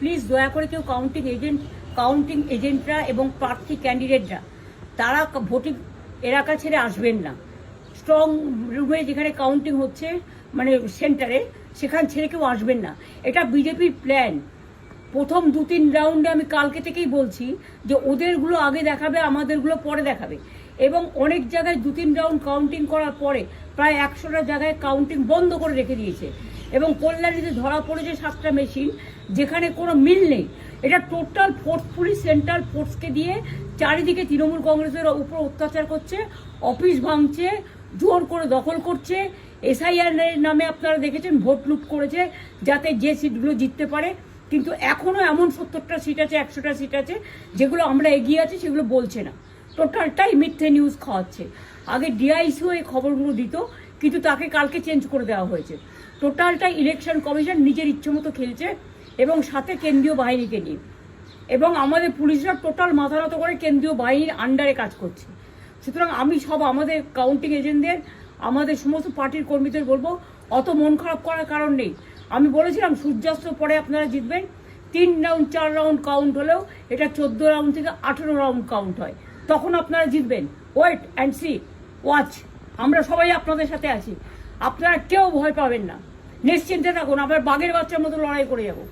Please দয়া করে কেউ কাউন্টিং এজেন্টরা এবং প্রার্থী ক্যান্ডিডেটরা তারা ভোটিং এলাকা ছেড়ে আসবেন না। স্ট্রং রুমে যেখানে কাউন্টিং হচ্ছে মানে সেন্টারে, সেখান ছেড়ে কেউ আসবেন না। এটা বিজেপির প্ল্যান। প্রথম 2-3 রাউন্ডে আমি কালকে থেকেই বলছি যে ওদেরগুলো আগে দেখাবে, আমাদেরগুলো পরে দেখাবে। এবং অনেক জায়গায় 2-3 রাউন্ড কাউন্টিং করার পরে প্রায় 100টা জায়গায় কাউন্টিং বন্ধ করে রেখে দিয়েছে। এবং কল্যাণীতে ধরা পড়েছে 7টা মেশিন, যেখানে কোনো মিল নেই। এটা টোটাল ফোর্সফুলি সেন্ট্রাল ফোর্সকে দিয়ে চারিদিকে তৃণমূল কংগ্রেসের উপর অত্যাচার করছে, অফিস ভাঙছে, জোর করে দখল করছে। এসআইআর নামে আপনারা দেখেছেন ভোট লুট করেছে যাতে যে সিটগুলো জিততে পারে। কিন্তু এখনও এমন 70টা সিট আছে, 100টা সিট আছে যেগুলো আমরা এগিয়ে আছি, সেগুলো বলছে না। টোটালটাই মিথ্যে নিউজ খাওয়াচ্ছে। আগে ডিআইসিও এই খবরগুলো দিত, কিন্তু তাকে কালকে চেঞ্জ করে দেওয়া হয়েছে। টোটালটাই ইলেকশন কমিশন নিজের ইচ্ছে মতো খেলছে এবং সাথে কেন্দ্রীয় বাহিনীকে নিয়ে। এবং আমাদের পুলিশরা টোটাল মাথা নত করে কেন্দ্রীয় বাহিনীর আন্ডারে কাজ করছে। সুতরাং আমি আমাদের কাউন্টিং এজেন্টদের, আমাদের সমস্ত পার্টির কর্মীদের বলবো, অত মন খারাপ করার কারণ নেই। আমি বলেছিলাম সূর্যাস্তের পরে আপনারা জিতবেন। 3 রাউন্ড 4 রাউন্ড কাউন্ট হলেও এটা 14 রাউন্ড থেকে 18 রাউন্ড কাউন্ট হয়, তখন আপনারা জিতবেন। Wait and see, watch. আমরা সবাই আপনাদের সাথে আছি, আপনারা কেউ ভয় পাবেন না, নিশ্চিন্তে থাকুন। আমরা বাঘের বাচ্চার মতো লড়াই করে যাবো।